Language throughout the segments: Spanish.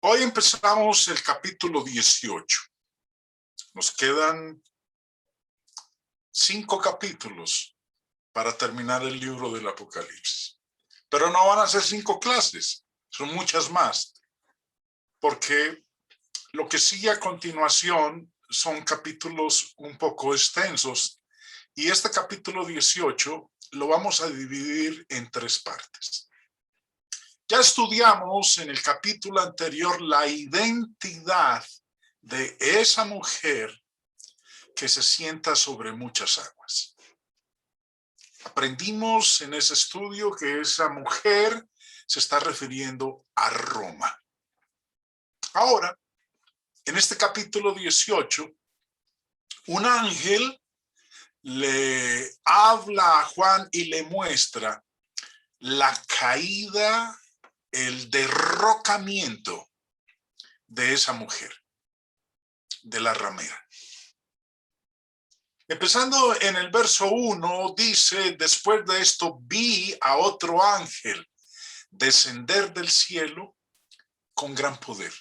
Hoy empezamos el capítulo 18. Nos quedan 5 capítulos para terminar el libro del Apocalipsis. Pero no van a ser 5 clases, son muchas más. Porque lo que sigue a continuación son capítulos un poco extensos. Y este capítulo 18 lo vamos a dividir en 3 partes. Ya estudiamos en el capítulo anterior la identidad de esa mujer que se sienta sobre muchas aguas. Aprendimos en ese estudio que esa mujer se está refiriendo a Roma. Ahora, en este capítulo 18, un ángel le habla a Juan y le muestra la caída, el derrocamiento de esa mujer, de la ramera. Empezando en el verso 1, dice: después de esto vi a otro ángel descender del cielo con gran poder,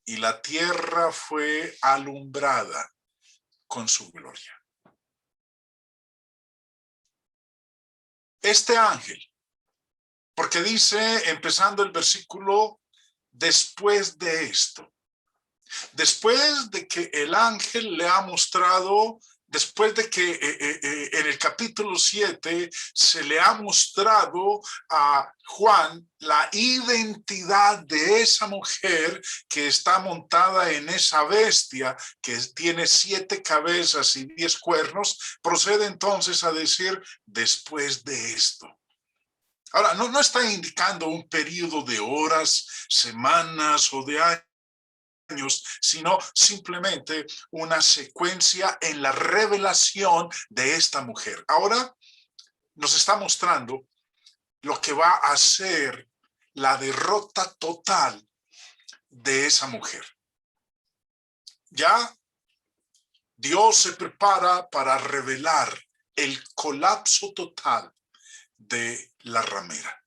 y la tierra fue alumbrada con su gloria. Este ángel, porque dice, empezando el versículo, después de esto, después de que el ángel le ha mostrado, después de que en el capítulo 7 se le ha mostrado a Juan la identidad de esa mujer que está montada en esa bestia que tiene 7 cabezas y 10 cuernos, procede entonces a decir, después de esto. Ahora, no está indicando un periodo de horas, semanas o de años, sino simplemente una secuencia en la revelación de esta mujer. Ahora nos está mostrando lo que va a ser la derrota total de esa mujer. Ya Dios se prepara para revelar el colapso total de la ramera.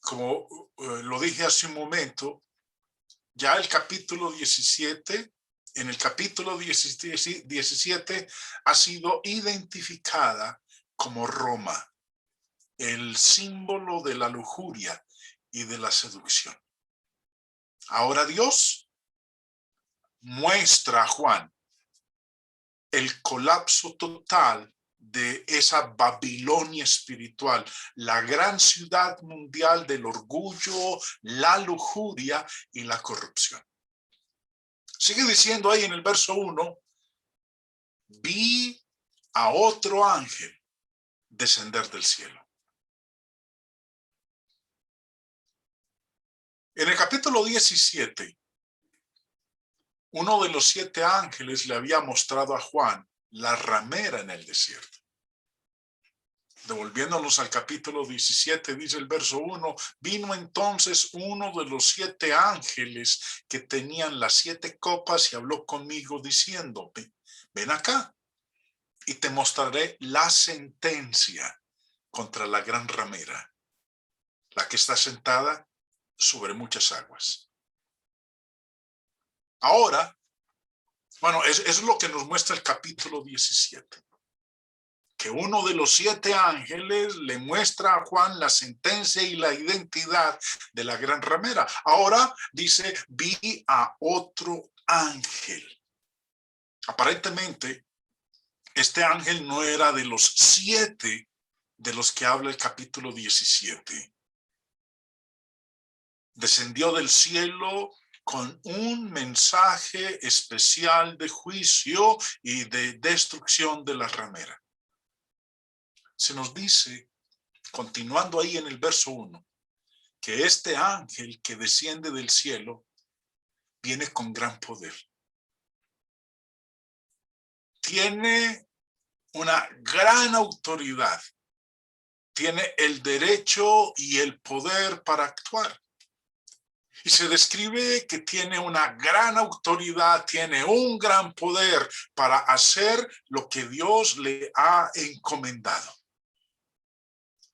Como lo dije hace un momento, ya el capítulo 17, en el capítulo 17 ha sido identificada como Roma, el símbolo de la lujuria y de la seducción. Ahora Dios muestra a Juan el colapso total de esa Babilonia espiritual, la gran ciudad mundial del orgullo, la lujuria y la corrupción. Sigue diciendo ahí en el verso 1, vi a otro ángel descender del cielo. En el capítulo 17, uno de los 7 ángeles le había mostrado a Juan la ramera en el desierto. Devolviéndonos al capítulo 17, dice el verso 1, vino entonces uno de los 7 ángeles que tenían las 7 copas y habló conmigo diciendo, ven acá y te mostraré la sentencia contra la gran ramera, la que está sentada sobre muchas aguas. Ahora, bueno, es lo que nos muestra el capítulo 17. Que uno de los 7 ángeles le muestra a Juan la sentencia y la identidad de la gran ramera. Ahora dice, vi a otro ángel. Aparentemente, este ángel no era de los 7 de los que habla el capítulo 17. Descendió del cielo con un mensaje especial de juicio y de destrucción de la ramera. Se nos dice, continuando ahí en el verso 1, que este ángel que desciende del cielo viene con gran poder. Tiene una gran autoridad. Tiene el derecho y el poder para actuar. Y se describe que tiene una gran autoridad, tiene un gran poder para hacer lo que Dios le ha encomendado.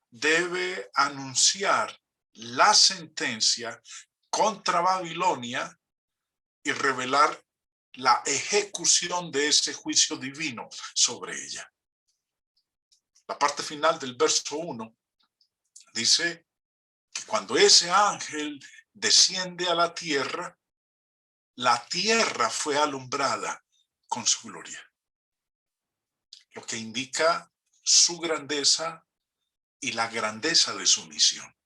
Debe anunciar la sentencia contra Babilonia y revelar la ejecución de ese juicio divino sobre ella. La parte final del verso 1 dice que cuando ese ángel desciende a la tierra fue alumbrada con su gloria, lo que indica su grandeza y la grandeza de su misión.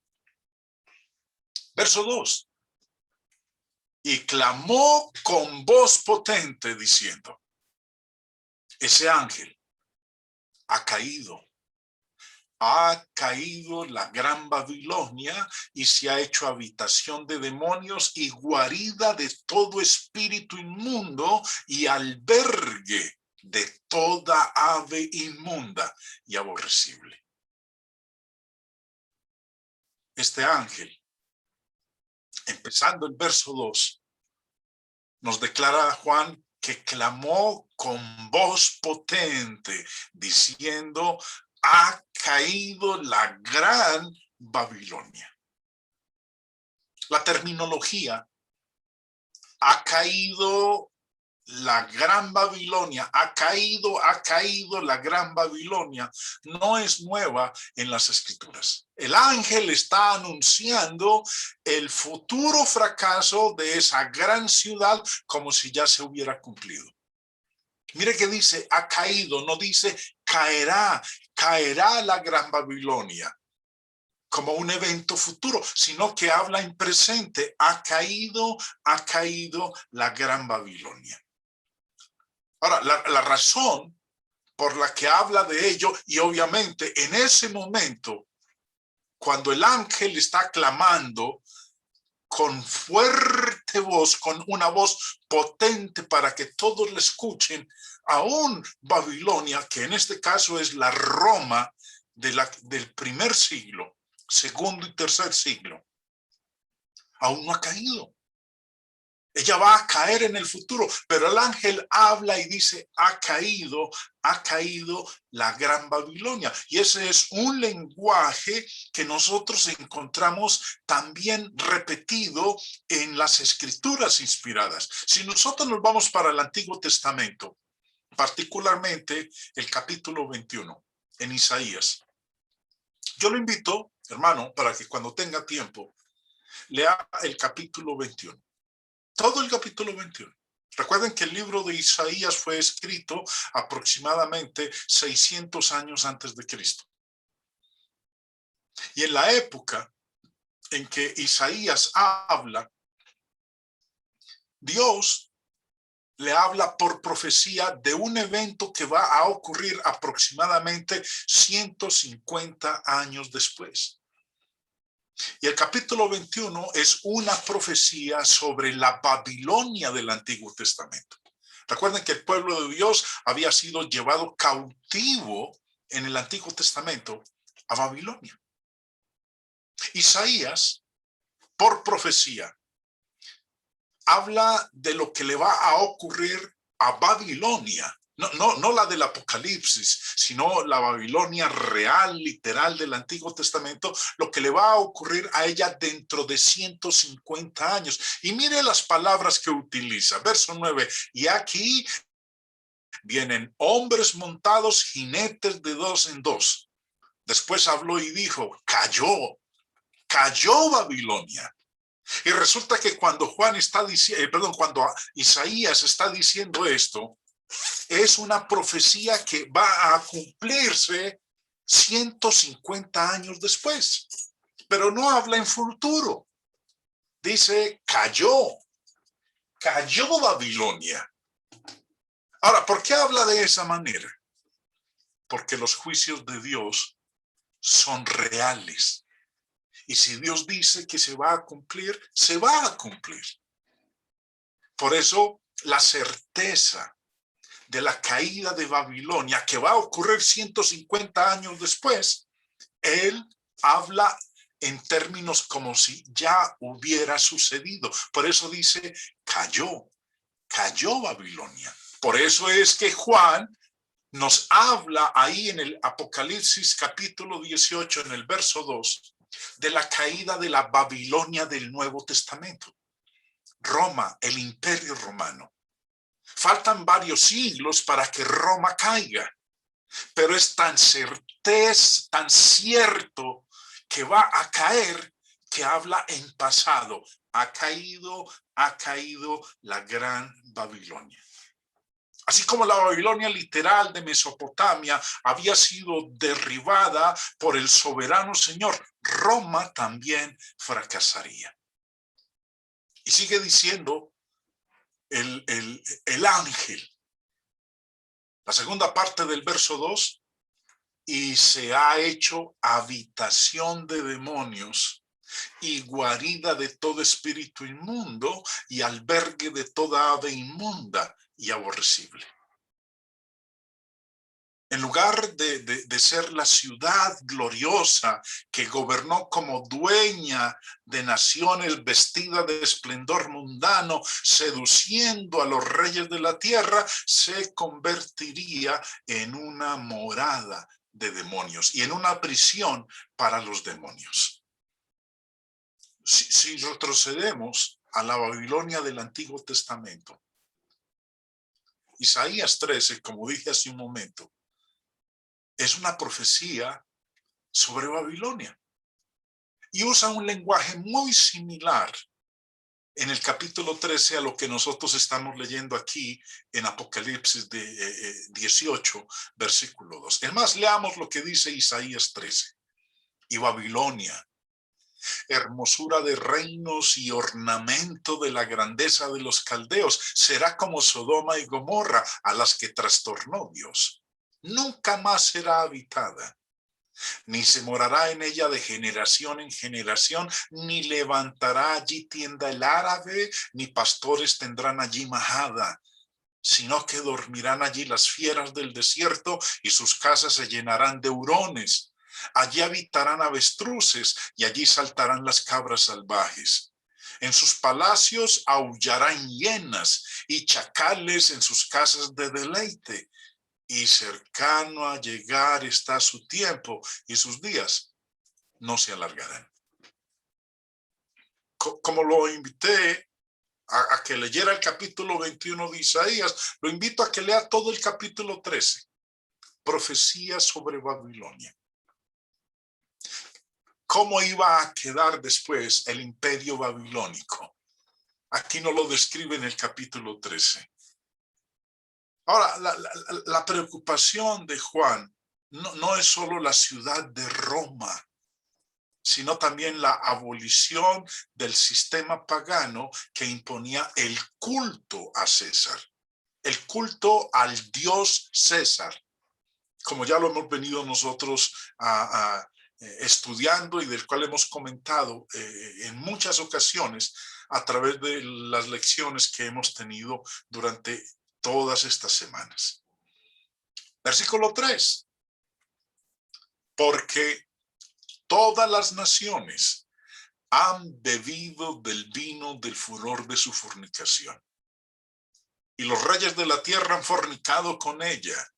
Verso 2. Y clamó con voz potente diciendo, ese ángel ha caído la gran Babilonia y se ha hecho habitación de demonios y guarida de todo espíritu inmundo y albergue de toda ave inmunda y aborrecible. Este ángel, empezando el verso 2, nos declara a Juan que clamó con voz potente, diciendo, ha caído la gran Babilonia. La terminología, ha caído la gran Babilonia, ha caído la gran Babilonia, no es nueva en las Escrituras. El ángel está anunciando el futuro fracaso de esa gran ciudad como si ya se hubiera cumplido. Mire que dice, ha caído, no dice caerá la gran Babilonia como un evento futuro, sino que habla en presente, ha caído la gran Babilonia. Ahora, la razón por la que habla de ello, y obviamente en ese momento, cuando el ángel está clamando con fuerte voz, con una voz potente para que todos le escuchen, aún Babilonia, que en este caso es la Roma del primer siglo, segundo y tercer siglo, aún no ha caído. Ella va a caer en el futuro, pero el ángel habla y dice, ha caído la gran Babilonia. Y ese es un lenguaje que nosotros encontramos también repetido en las escrituras inspiradas. Si nosotros nos vamos para el Antiguo Testamento, particularmente el capítulo 21, en Isaías, yo lo invito, hermano, para que cuando tenga tiempo, lea el capítulo 21. Todo el capítulo 21. Recuerden que el libro de Isaías fue escrito aproximadamente 600 años antes de Cristo. Y en la época en que Isaías habla, Dios le habla por profecía de un evento que va a ocurrir aproximadamente 150 años después. Y el capítulo 21 es una profecía sobre la Babilonia del Antiguo Testamento. Recuerden que el pueblo de Dios había sido llevado cautivo en el Antiguo Testamento a Babilonia. Isaías, por profecía, habla de lo que le va a ocurrir a Babilonia. No la del Apocalipsis, sino la Babilonia real, literal del Antiguo Testamento, lo que le va a ocurrir a ella dentro de 150 años. Y mire las palabras que utiliza. Verso 9, y aquí vienen hombres montados, jinetes de dos en dos. Después habló y dijo, cayó Babilonia. Y resulta que cuando cuando Isaías está diciendo esto, es una profecía que va a cumplirse 150 años después, pero no habla en futuro. Dice, cayó Babilonia. Ahora, ¿por qué habla de esa manera? Porque los juicios de Dios son reales. Y si Dios dice que se va a cumplir, se va a cumplir. Por eso, la certeza de la caída de Babilonia, que va a ocurrir 150 años después, él habla en términos como si ya hubiera sucedido. Por eso dice, cayó Babilonia. Por eso es que Juan nos habla ahí en el Apocalipsis capítulo 18, en el verso 2, de la caída de la Babilonia del Nuevo Testamento. Roma, el Imperio Romano. Faltan varios siglos para que Roma caiga, pero es tan tan cierto que va a caer, que habla en pasado. Ha caído la gran Babilonia. Así como la Babilonia literal de Mesopotamia había sido derribada por el soberano Señor, Roma también fracasaría. Y sigue diciendo el ángel, la segunda parte del verso 2, y se ha hecho habitación de demonios y guarida de todo espíritu inmundo y albergue de toda ave inmunda y aborrecible. En lugar de ser la ciudad gloriosa que gobernó como dueña de naciones vestida de esplendor mundano, seduciendo a los reyes de la tierra, se convertiría en una morada de demonios y en una prisión para los demonios. Si retrocedemos a la Babilonia del Antiguo Testamento, Isaías 13, como dije hace un momento, es una profecía sobre Babilonia y usa un lenguaje muy similar en el capítulo 13 a lo que nosotros estamos leyendo aquí en Apocalipsis 18, versículo 2. Es más, leamos lo que dice Isaías 13. Y Babilonia, hermosura de reinos y ornamento de la grandeza de los caldeos, será como Sodoma y Gomorra, a las que trastornó Dios. Nunca más será habitada, ni se morará en ella de generación en generación, ni levantará allí tienda el árabe, ni pastores tendrán allí majada, sino que dormirán allí las fieras del desierto y sus casas se llenarán de hurones. Allí habitarán avestruces y allí saltarán las cabras salvajes. En sus palacios aullarán hienas y chacales en sus casas de deleite. Y cercano a llegar está su tiempo y sus días no se alargarán. Como lo invité a que leyera el capítulo 21 de Isaías, lo invito a que lea todo el capítulo 13, profecía sobre Babilonia. ¿Cómo iba a quedar después el imperio babilónico? Aquí no lo describe en el capítulo 13. Ahora, la preocupación de Juan no es solo la ciudad de Roma, sino también la abolición del sistema pagano que imponía el culto a César, el culto al dios César, como ya lo hemos venido nosotros estudiando y del cual hemos comentado en muchas ocasiones a través de las lecciones que hemos tenido durante todas estas semanas. Versículo 3. Porque todas las naciones han bebido del vino del furor de su fornicación. Y los reyes de la tierra han fornicado con ella.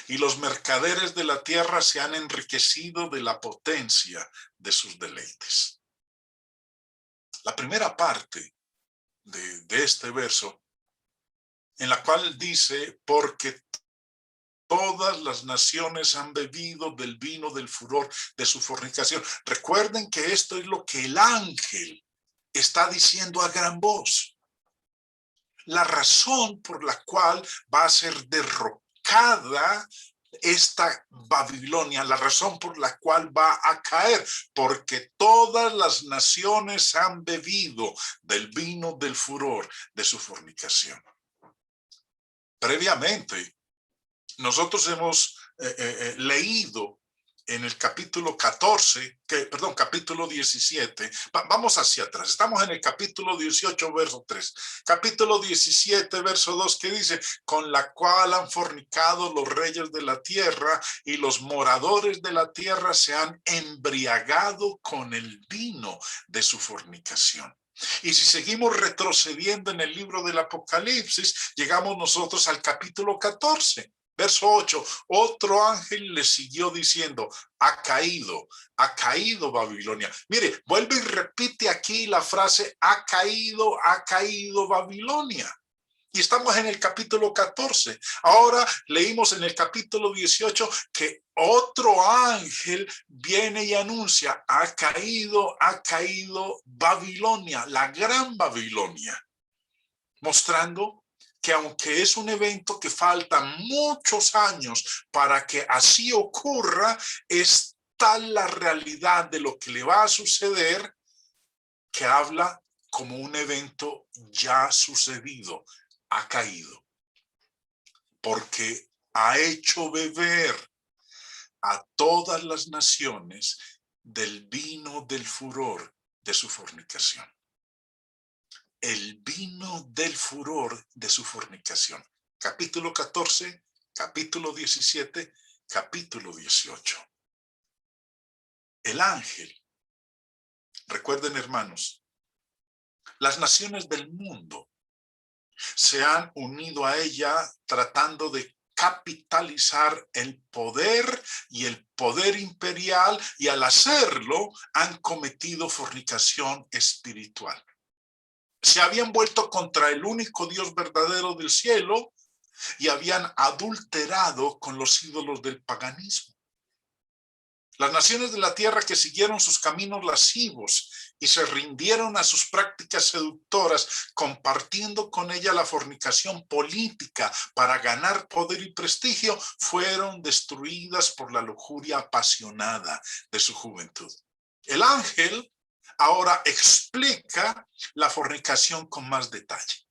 Y los mercaderes de la tierra se han enriquecido de la potencia de sus deleites. La primera parte de este verso, en la cual dice, porque todas las naciones han bebido del vino del furor de su fornicación. Recuerden que esto es lo que el ángel está diciendo a gran voz. La razón por la cual va a ser derrocada esta Babilonia, la razón por la cual va a caer, porque todas las naciones han bebido del vino del furor de su fornicación. Previamente, nosotros hemos leído en el capítulo 17, vamos hacia atrás, estamos en el capítulo 18, verso 3, capítulo 17, verso 2, que dice, con la cual han fornicado los reyes de la tierra y los moradores de la tierra se han embriagado con el vino de su fornicación. Y si seguimos retrocediendo en el libro del Apocalipsis, llegamos nosotros al capítulo 14. Verso 8, otro ángel le siguió diciendo, ha caído Babilonia. Mire, vuelve y repite aquí la frase, ha caído Babilonia. Y estamos en el capítulo 14. Ahora leímos en el capítulo 18 que otro ángel viene y anuncia, ha caído Babilonia, la gran Babilonia, mostrando que aunque es un evento que faltan muchos años para que así ocurra, es tal la realidad de lo que le va a suceder que habla como un evento ya sucedido. Ha caído porque ha hecho beber a todas las naciones del vino del furor de su fornicación. El vino del furor de su fornicación. Capítulo 14, capítulo 17, capítulo 18. El ángel, recuerden hermanos, las naciones del mundo se han unido a ella tratando de capitalizar el poder y el poder imperial, y al hacerlo han cometido fornicación espiritual. Se habían vuelto contra el único Dios verdadero del cielo y habían adulterado con los ídolos del paganismo. Las naciones de la tierra que siguieron sus caminos lascivos y se rindieron a sus prácticas seductoras, compartiendo con ella la fornicación política para ganar poder y prestigio, fueron destruidas por la lujuria apasionada de su juventud. El ángel ahora explica la fornicación con más detalle.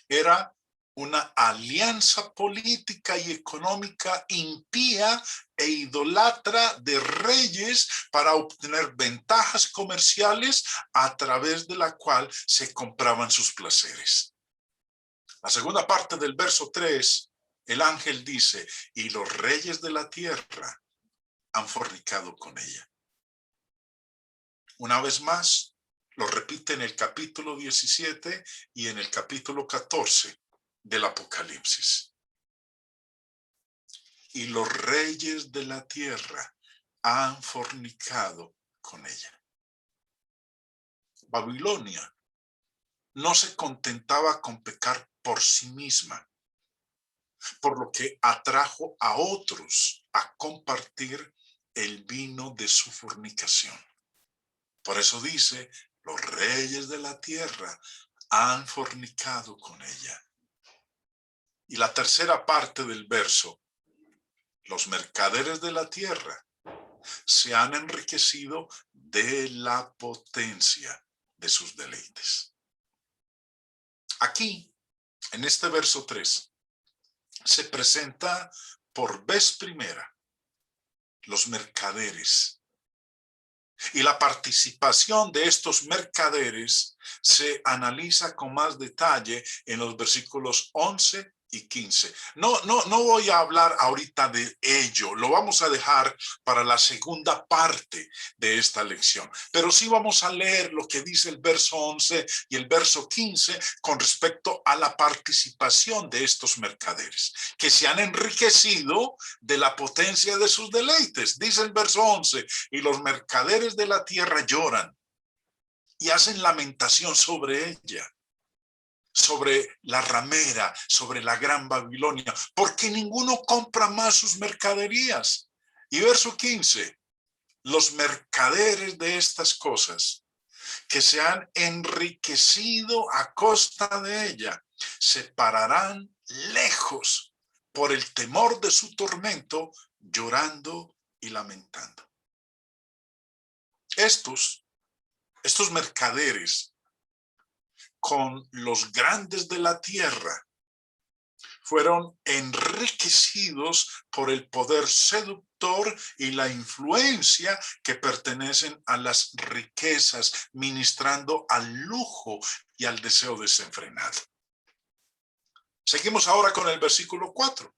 Era una alianza política y económica impía e idolatra de reyes para obtener ventajas comerciales a través de la cual se compraban sus placeres. La segunda parte del verso 3, el ángel dice, y los reyes de la tierra han fornicado con ella. Una vez más, lo repite en el capítulo 17 y en el capítulo 14 del Apocalipsis. Y los reyes de la tierra han fornicado con ella. Babilonia no se contentaba con pecar por sí misma, por lo que atrajo a otros a compartir el vino de su fornicación. Por eso dice, los reyes de la tierra han fornicado con ella. Y la tercera parte del verso, los mercaderes de la tierra se han enriquecido de la potencia de sus deleites. Aquí, en este verso 3, se presenta por vez primera los mercaderes. Y la participación de estos mercaderes se analiza con más detalle en los versículos 11 y 15. No voy a hablar ahorita de ello, lo vamos a dejar para la segunda parte de esta lección. Pero sí vamos a leer lo que dice el verso 11 y el verso 15 con respecto a la participación de estos mercaderes, que se han enriquecido de la potencia de sus deleites. Dice el verso 11, y los mercaderes de la tierra lloran y hacen lamentación sobre ella, sobre la ramera, sobre la gran Babilonia, porque ninguno compra más sus mercaderías. Y verso 15, los mercaderes de estas cosas que se han enriquecido a costa de ella, se pararán lejos por el temor de su tormento, llorando y lamentando. Estos mercaderes con los grandes de la tierra fueron enriquecidos por el poder seductor y la influencia que pertenecen a las riquezas, ministrando al lujo y al deseo desenfrenado. Seguimos ahora con el versículo 4.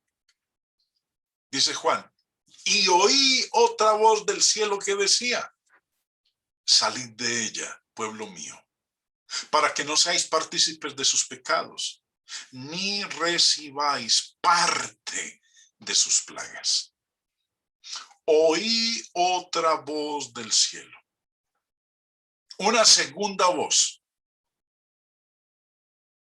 Dice Juan, y oí otra voz del cielo que decía, salid de ella, pueblo mío, para que no seáis partícipes de sus pecados, ni recibáis parte de sus plagas. Oí otra voz del cielo, una segunda voz.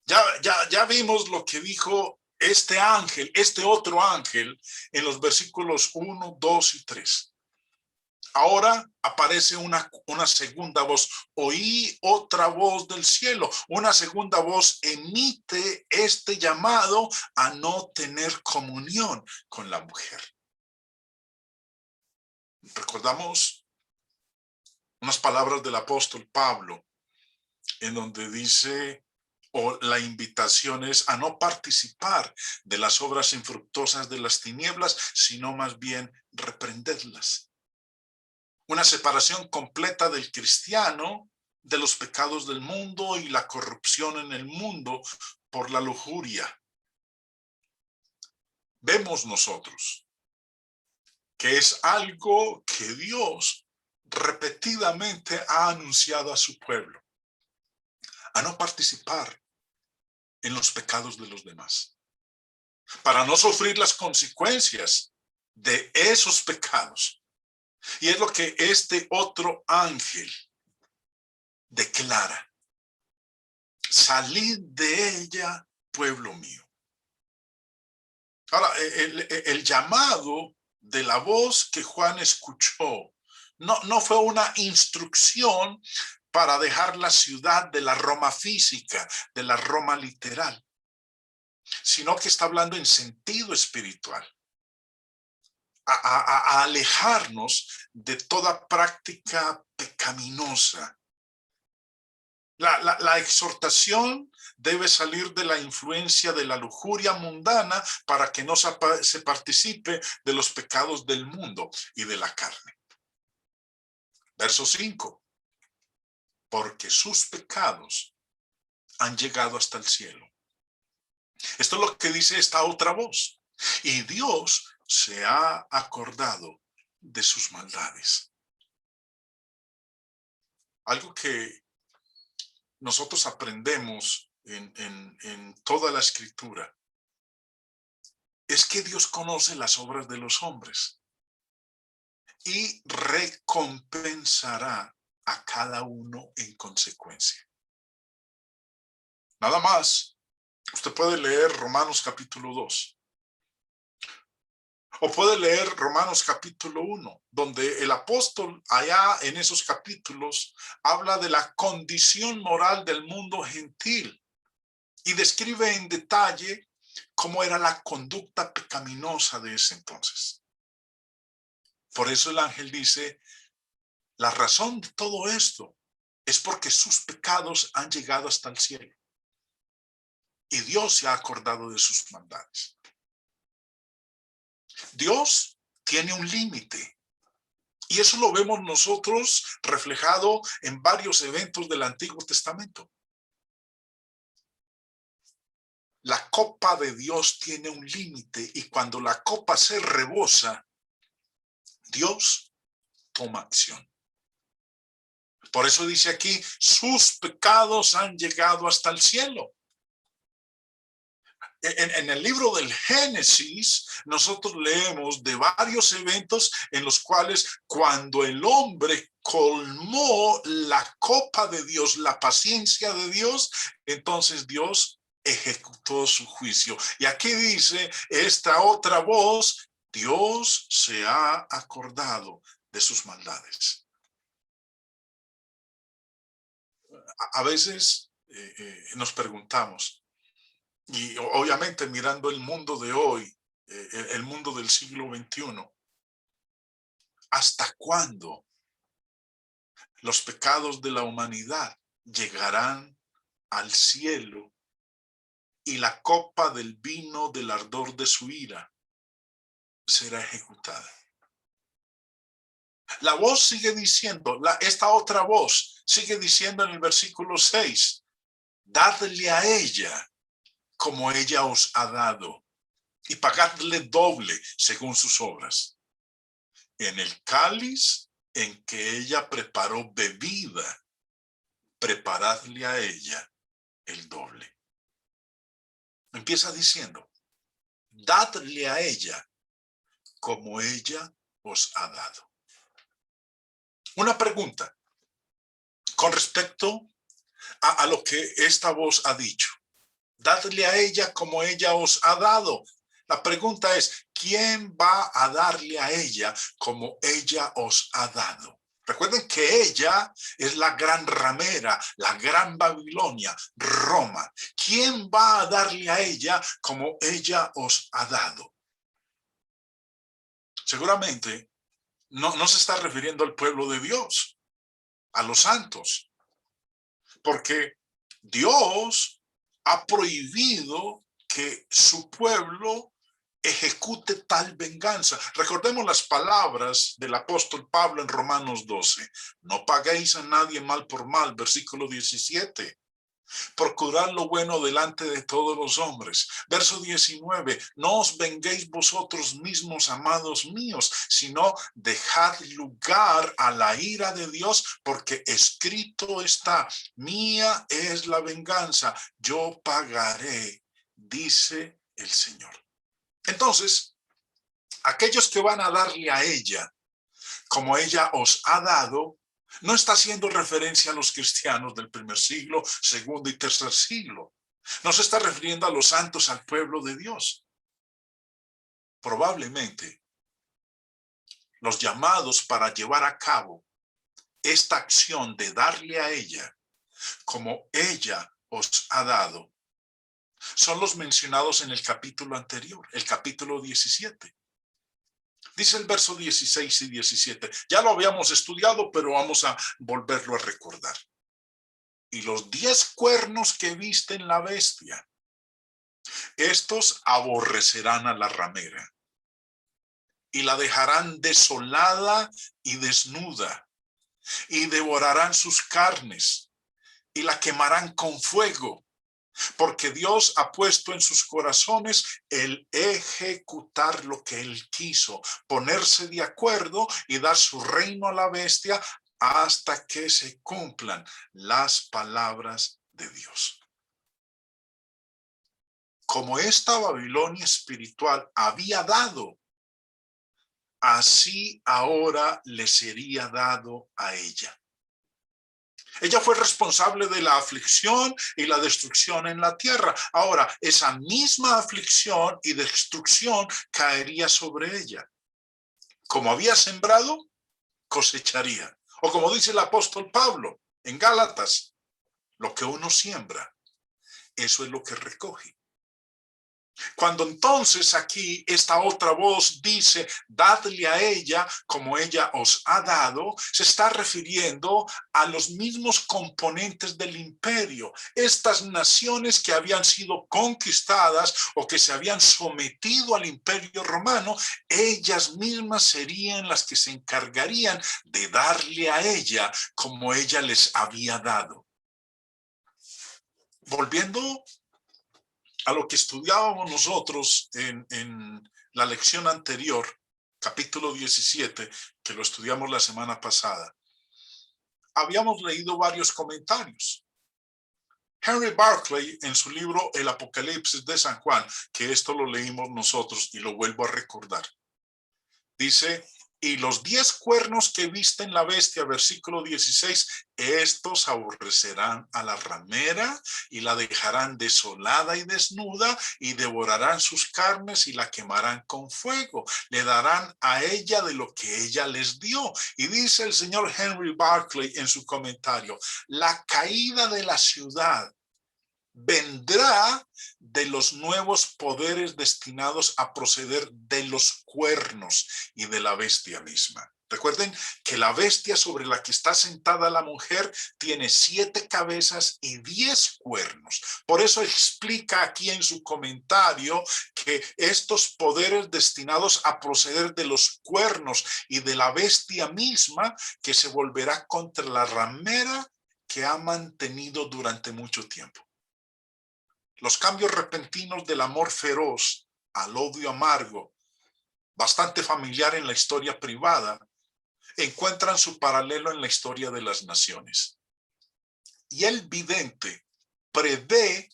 Ya vimos lo que dijo este ángel, este otro ángel, en los versículos 1, 2 y 3. Ahora aparece una segunda voz. Oí otra voz del cielo. Una segunda voz emite este llamado a no tener comunión con la mujer. Recordamos unas palabras del apóstol Pablo, en donde dice, o la invitación es a no participar de las obras infructuosas de las tinieblas, sino más bien reprenderlas. Una separación completa del cristiano de los pecados del mundo y la corrupción en el mundo por la lujuria. Vemos nosotros que es algo que Dios repetidamente ha anunciado a su pueblo, a no participar en los pecados de los demás, para no sufrir las consecuencias de esos pecados. Y es lo que este otro ángel declara: salid de ella, pueblo mío. Ahora, el llamado de la voz que Juan escuchó no fue una instrucción para dejar la ciudad de la Roma física, de la Roma literal, sino que está hablando en sentido espiritual. A alejarnos de toda práctica pecaminosa. La exhortación debe salir de la influencia de la lujuria mundana para que no se participe de los pecados del mundo y de la carne. Verso 5. Porque sus pecados han llegado hasta el cielo. Esto es lo que dice esta otra voz. Y Dios se ha acordado de sus maldades. Algo que nosotros aprendemos en toda la escritura es que Dios conoce las obras de los hombres y recompensará a cada uno en consecuencia. Nada más, usted puede leer Romanos capítulo 2. O puede leer Romanos capítulo 1, donde el apóstol allá en esos capítulos habla de la condición moral del mundo gentil y describe en detalle cómo era la conducta pecaminosa de ese entonces. Por eso el ángel dice, la razón de todo esto es porque sus pecados han llegado hasta el cielo y Dios se ha acordado de sus maldades. Dios tiene un límite. Y eso lo vemos nosotros reflejado en varios eventos del Antiguo Testamento. La copa de Dios tiene un límite y cuando la copa se rebosa, Dios toma acción. Por eso dice aquí, sus pecados han llegado hasta el cielo. En el libro del Génesis, nosotros leemos de varios eventos en los cuales cuando el hombre colmó la copa de Dios, la paciencia de Dios, entonces Dios ejecutó su juicio. Y aquí dice esta otra voz, Dios se ha acordado de sus maldades. A veces nos preguntamos, y obviamente mirando el mundo de hoy, el mundo del siglo XXI, ¿hasta cuándo los pecados de la humanidad llegarán al cielo y la copa del vino del ardor de su ira será ejecutada? La voz sigue diciendo, esta otra voz sigue diciendo en el versículo 6, dadle a ella como ella os ha dado y pagadle doble según sus obras. En el cáliz en que ella preparó bebida, preparadle a ella el doble. Empieza diciendo, dadle a ella como ella os ha dado. Una pregunta con respecto a lo que esta voz ha dicho. Dadle a ella como ella os ha dado. La pregunta es, ¿quién va a darle a ella como ella os ha dado? Recuerden que ella es la gran ramera, la gran Babilonia, Roma. ¿Quién va a darle a ella como ella os ha dado? Seguramente no se está refiriendo al pueblo de Dios, a los santos, porque Dios ha prohibido que su pueblo ejecute tal venganza. Recordemos las palabras del apóstol Pablo en Romanos 12. No paguéis a nadie mal por mal, versículo 17. Procurad lo bueno delante de todos los hombres. Verso 19, no os venguéis vosotros mismos, amados míos, sino dejad lugar a la ira de Dios, porque escrito está, mía es la venganza, yo pagaré, dice el Señor. Entonces, aquellos que van a darle a ella, como ella os ha dado, no está haciendo referencia a los cristianos del primer siglo, segundo y tercer siglo. No se está refiriendo a los santos, al pueblo de Dios. Probablemente los llamados para llevar a cabo esta acción de darle a ella como ella os ha dado son los mencionados en el capítulo anterior, el capítulo 17. Dice el verso 16 y 17. Ya lo habíamos estudiado, pero vamos a volverlo a recordar. Y los 10 cuernos que viste en la bestia, estos aborrecerán a la ramera y la dejarán desolada y desnuda y devorarán sus carnes y la quemarán con fuego. Porque Dios ha puesto en sus corazones el ejecutar lo que Él quiso, ponerse de acuerdo y dar su reino a la bestia hasta que se cumplan las palabras de Dios. Como esta Babilonia espiritual había dado, así ahora le sería dado a ella. Ella fue responsable de la aflicción y la destrucción en la tierra. Ahora, esa misma aflicción y destrucción caería sobre ella. Como había sembrado, cosecharía. O como dice el apóstol Pablo en Gálatas, lo que uno siembra, eso es lo que recoge. Cuando entonces aquí esta otra voz dice, dadle a ella como ella os ha dado, se está refiriendo a los mismos componentes del imperio. Estas naciones que habían sido conquistadas o que se habían sometido al imperio romano, ellas mismas serían las que se encargarían de darle a ella como ella les había dado. Volviendo a lo que estudiábamos nosotros en la lección anterior, capítulo 17, que lo estudiamos la semana pasada, habíamos leído varios comentarios. Henry Barclay, en su libro El Apocalipsis de San Juan, que esto lo leímos nosotros y lo vuelvo a recordar, dice, y los 10 cuernos que viste en la bestia, versículo 16, estos aborrecerán a la ramera y la dejarán desolada y desnuda y devorarán sus carnes y la quemarán con fuego. Le darán a ella de lo que ella les dio. Y dice el señor Henry Barclay en su comentario, la caída de la ciudad vendrá de los nuevos poderes destinados a proceder de los cuernos y de la bestia misma. Recuerden que la bestia sobre la que está sentada la mujer tiene 7 cabezas y 10 cuernos. Por eso explica aquí en su comentario que estos poderes destinados a proceder de los cuernos y de la bestia misma, que se volverá contra la ramera que ha mantenido durante mucho tiempo. Los cambios repentinos del amor feroz al odio amargo, bastante familiar en la historia privada, encuentran su paralelo en la historia de las naciones. Y el vidente prevé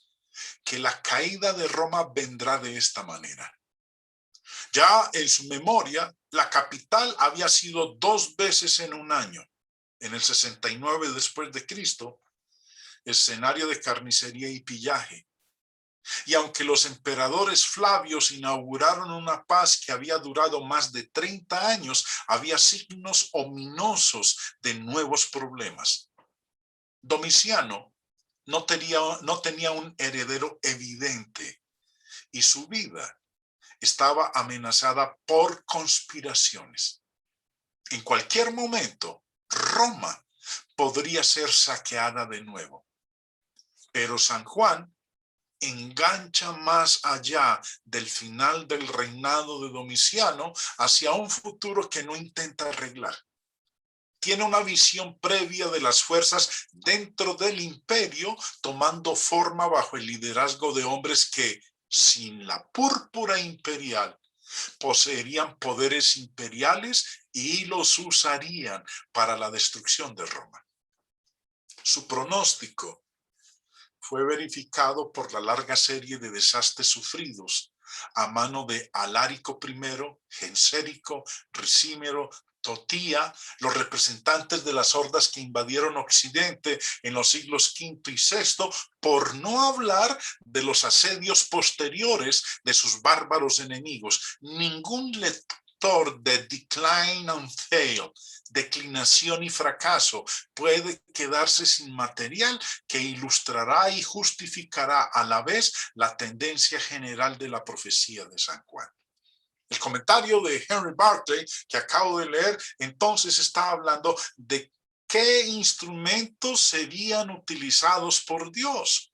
que la caída de Roma vendrá de esta manera. Ya en su memoria, la capital había sido 2 veces en un año. En el 69 después de Cristo, escenario de carnicería y pillaje. Y aunque los emperadores Flavios inauguraron una paz que había durado más de 30 años, había signos ominosos de nuevos problemas. Domiciano no tenía un heredero evidente y su vida estaba amenazada por conspiraciones. En cualquier momento, Roma podría ser saqueada de nuevo. Pero San Juan engancha más allá del final del reinado de Domiciano hacia un futuro que no intenta arreglar. Tiene una visión previa de las fuerzas dentro del imperio tomando forma bajo el liderazgo de hombres que, sin la púrpura imperial, poseerían poderes imperiales y los usarían para la destrucción de Roma. Su pronóstico fue verificado por la larga serie de desastres sufridos a mano de Alárico I, Gensérico, Ricímero, Totía, los representantes de las hordas que invadieron Occidente en los siglos V y VI, por no hablar de los asedios posteriores de sus bárbaros enemigos. Ningún lector de Decline and Fail, declinación y fracaso, puede quedarse sin material que ilustrará y justificará a la vez la tendencia general de la profecía de San Juan. El comentario de Henry Barclay que acabo de leer, entonces está hablando de qué instrumentos serían utilizados por Dios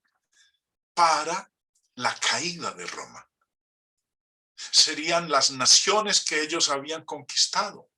para la caída de Roma. Serían las naciones que ellos habían conquistado.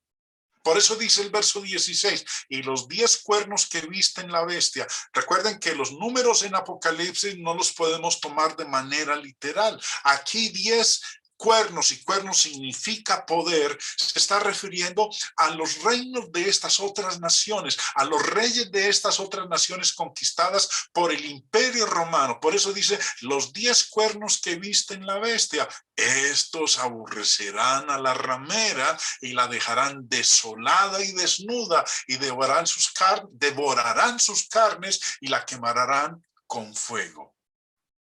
Por eso dice el verso 16, y los 10 cuernos que viste en la bestia. Recuerden que los números en Apocalipsis no los podemos tomar de manera literal. Aquí 10 cuernos, y cuernos significa poder, se está refiriendo a los reinos de estas otras naciones, a los reyes de estas otras naciones conquistadas por el imperio romano. Por eso dice, los 10 cuernos que viste en la bestia, estos aborrecerán a la ramera y la dejarán desolada y desnuda, y devorarán sus carnes y la quemarán con fuego.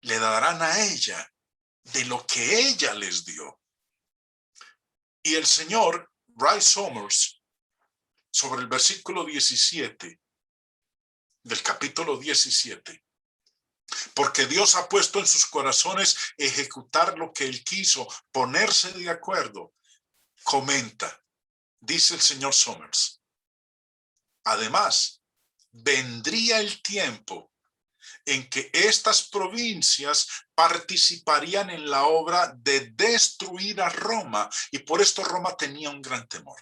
Le darán a ella de lo que ella les dio. Y el señor Bryce Summers, sobre el versículo 17 del capítulo 17, porque Dios ha puesto en sus corazones ejecutar lo que él quiso, ponerse de acuerdo, comenta, dice el señor Summers, además, vendría el tiempo en que estas provincias participarían en la obra de destruir a Roma, y por esto Roma tenía un gran temor.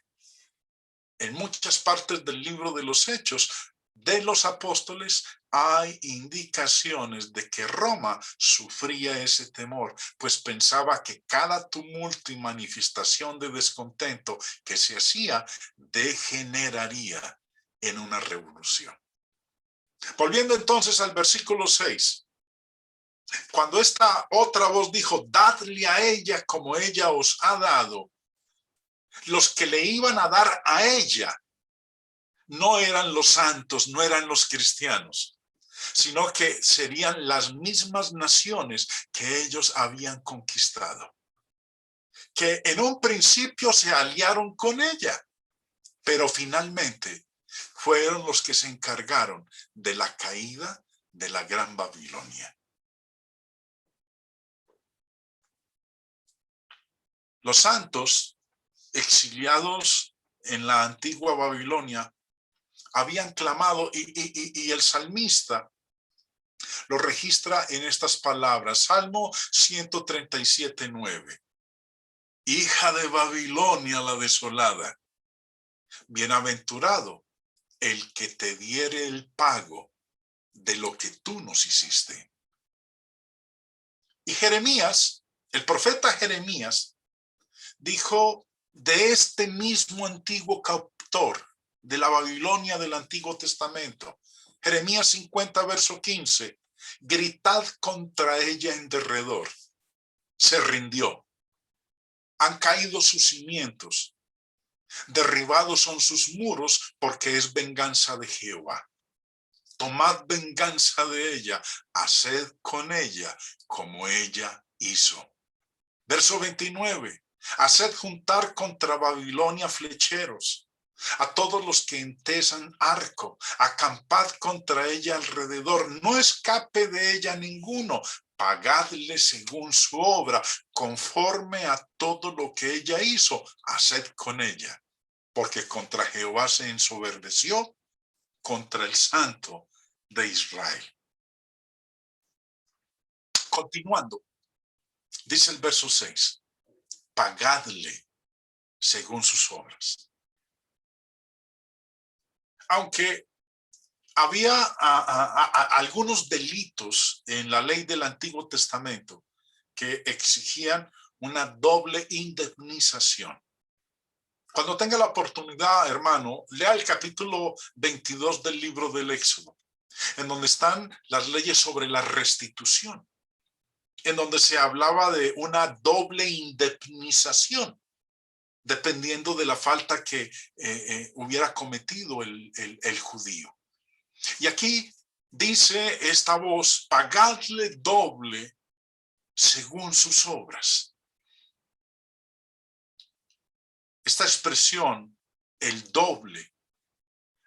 En muchas partes del libro de los Hechos de los Apóstoles hay indicaciones de que Roma sufría ese temor, pues pensaba que cada tumulto y manifestación de descontento que se hacía degeneraría en una revolución. Volviendo entonces al versículo 6. Cuando esta otra voz dijo, dadle a ella como ella os ha dado, los que le iban a dar a ella no eran los santos, no eran los cristianos, sino que serían las mismas naciones que ellos habían conquistado, que en un principio se aliaron con ella, pero finalmente fueron los que se encargaron de la caída de la Gran Babilonia. Los santos exiliados en la antigua Babilonia habían clamado, y el salmista lo registra en estas palabras, Salmo 137:9. Hija de Babilonia la desolada, bienaventurado el que te diere el pago de lo que tú nos hiciste. Y Jeremías, el profeta Jeremías, dijo de este mismo antiguo captor de la Babilonia del Antiguo Testamento, Jeremías 50, verso 15, Gritad contra ella en derredor. Se rindió. Han caído sus cimientos. Derribados son sus muros, porque es venganza de Jehová. Tomad venganza de ella, haced con ella como ella hizo. Verso 29. Haced juntar contra Babilonia flecheros, a todos los que entesan arco, acampad contra ella alrededor, no escape de ella ninguno, pagadle según su obra, conforme a todo lo que ella hizo, haced con ella, porque contra Jehová se ensoberbeció, contra el Santo de Israel. Continuando, dice el verso 6, pagadle según sus obras. Aunque había algunos delitos en la ley del Antiguo Testamento que exigían una doble indemnización. Cuando tenga la oportunidad, hermano, lea el capítulo 22 del libro del Éxodo, en donde están las leyes sobre la restitución, en donde se hablaba de una doble indemnización, dependiendo de la falta que hubiera cometido el judío. Y aquí dice esta voz, pagadle doble según sus obras. Esta expresión, el doble,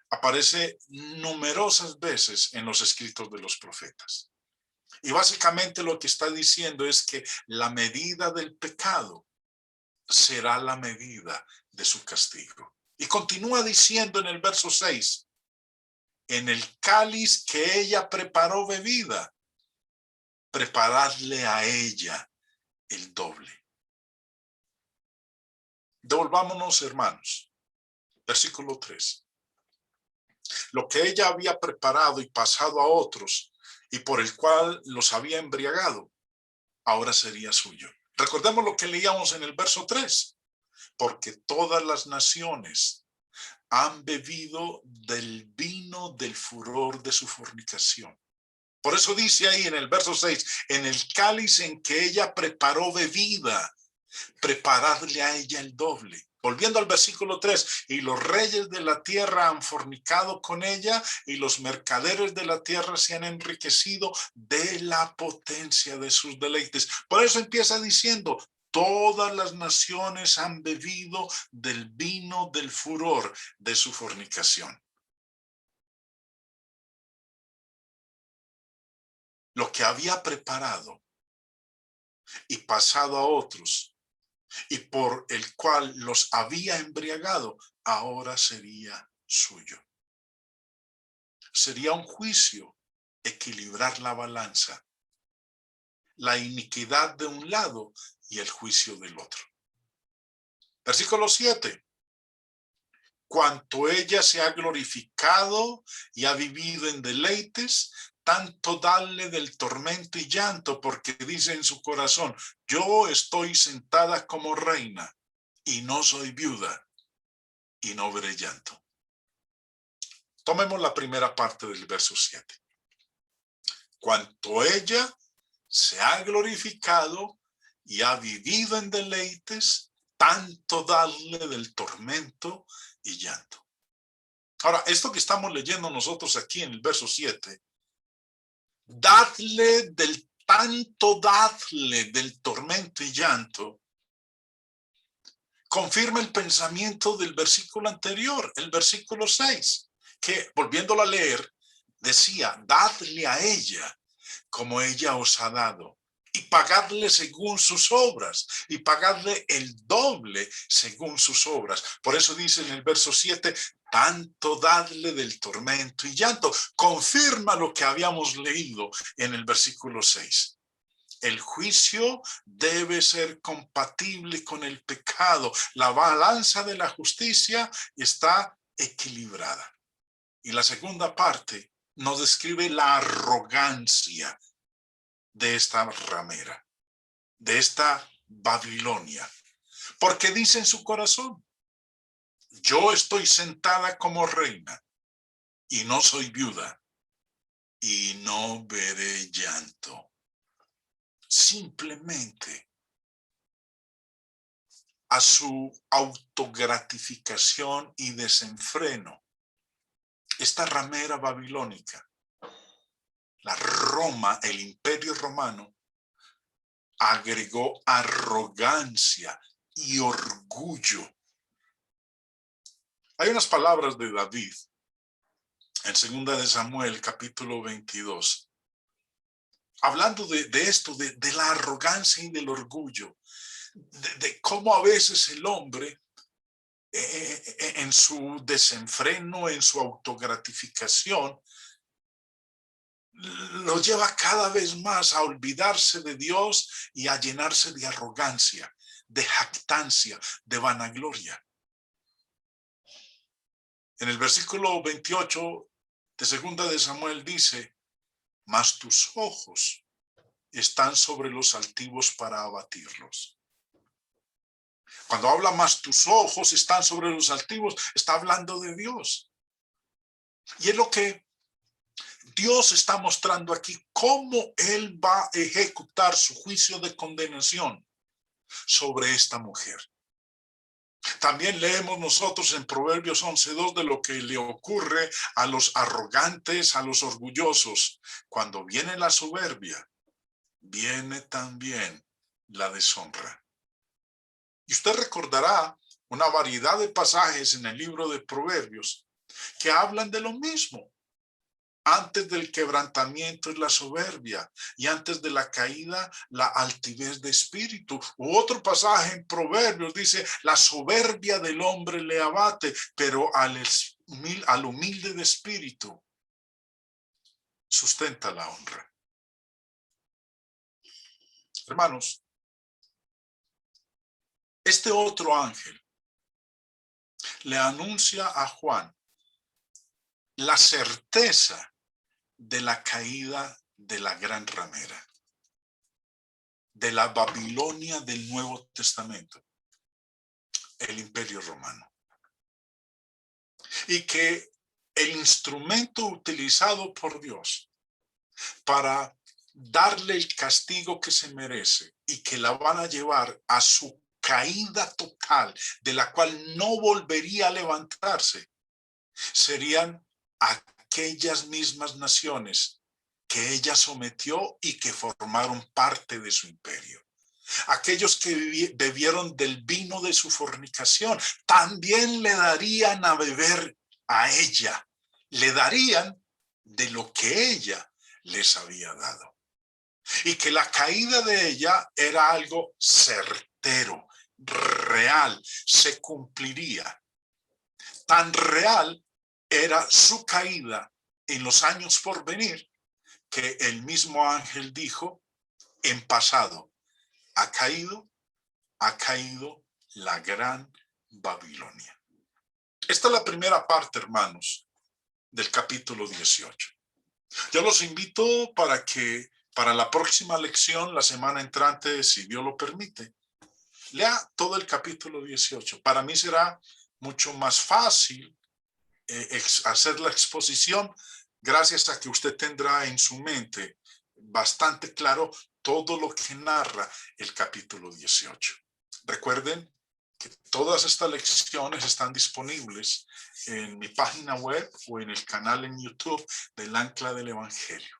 aparece numerosas veces en los escritos de los profetas. Y básicamente lo que está diciendo es que la medida del pecado será la medida de su castigo. Y continúa diciendo en el verso 6, en el cáliz que ella preparó bebida, preparadle a ella el doble. Devolvámonos, hermanos. Versículo 3. Lo que ella había preparado y pasado a otros, y por el cual los había embriagado, ahora sería suyo. Recordemos lo que leíamos en el verso 3. Porque todas las naciones han bebido del vino del furor de su fornicación. Por eso dice ahí en el verso 6, en el cáliz en que ella preparó bebida, preparadle a ella el doble. Volviendo al versículo 3, y los reyes de la tierra han fornicado con ella, y los mercaderes de la tierra se han enriquecido de la potencia de sus deleites. Por eso empieza diciendo, todas las naciones han bebido del vino del furor de su fornicación. Lo que había preparado y pasado a otros, y por el cual los había embriagado, ahora sería suyo. Sería un juicio equilibrar la balanza, la iniquidad de un lado y el juicio del otro. Versículo 7. Cuanto ella se ha glorificado y ha vivido en deleites, tanto darle del tormento y llanto, porque dice en su corazón, yo estoy sentada como reina y no soy viuda y no veré llanto. Tomemos la primera parte del verso 7. Cuanto ella se ha glorificado y ha vivido en deleites, tanto darle del tormento y llanto. Ahora, esto que estamos leyendo nosotros aquí en el verso 7, dadle del tormento y llanto, confirma el pensamiento del versículo anterior, el versículo 6, que volviéndolo a leer, decía, dadle a ella como ella os ha dado, y pagadle según sus obras, y pagadle el doble según sus obras. Por eso dice en el verso 7, tanto dadle del tormento y llanto. Confirma lo que habíamos leído en el versículo 6. El juicio debe ser compatible con el pecado. La balanza de la justicia está equilibrada. Y la segunda parte nos describe la arrogancia de esta ramera, de esta Babilonia. Porque dice en su corazón, yo estoy sentada como reina y no soy viuda y no veré llanto. Simplemente a su autogratificación y desenfreno. Esta ramera babilónica, la Roma, el Imperio Romano, agregó arrogancia y orgullo. Hay unas palabras de David en 2 de Samuel, capítulo 22, hablando de esto, de la arrogancia y del orgullo, de cómo a veces el hombre, en su desenfreno, en su autogratificación, lo lleva cada vez más a olvidarse de Dios y a llenarse de arrogancia, de jactancia, de vanagloria. En el versículo 28 de 2 de Samuel dice: mas tus ojos están sobre los altivos para abatirlos. Cuando habla más tus ojos están sobre los altivos, está hablando de Dios. Y es lo que Dios está mostrando aquí, cómo Él va a ejecutar su juicio de condenación sobre esta mujer. También leemos nosotros en Proverbios 11:2 de lo que le ocurre a los arrogantes, a los orgullosos. Cuando viene la soberbia, viene también la deshonra. Y usted recordará una variedad de pasajes en el libro de Proverbios que hablan de lo mismo. Antes del quebrantamiento es la soberbia, y antes de la caída la altivez de espíritu. U otro pasaje en Proverbios dice: la soberbia del hombre le abate, pero al humilde de espíritu sustenta la honra. Hermanos, este otro ángel le anuncia a Juan la certeza de la caída de la gran ramera, de la Babilonia del Nuevo Testamento, el Imperio Romano. Y que el instrumento utilizado por Dios para darle el castigo que se merece y que la van a llevar a su caída total, de la cual no volvería a levantarse, serían aquellas mismas naciones que ella sometió y que formaron parte de su imperio. Aquellos que bebieron del vino de su fornicación también le darían a beber a ella, le darían de lo que ella les había dado. Y que la caída de ella era algo certero, real, se cumpliría. Tan real era su caída en los años por venir, que el mismo ángel dijo: en pasado ha caído la gran Babilonia. Esta es la primera parte, hermanos, del capítulo 18. Yo los invito para que para la próxima lección, la semana entrante, si Dios lo permite, lea todo el capítulo 18. Para mí será mucho más fácil hacer la exposición, gracias a que usted tendrá en su mente bastante claro todo lo que narra el capítulo 18. Recuerden que todas estas lecciones están disponibles en mi página web o en el canal en YouTube del Ancla del Evangelio.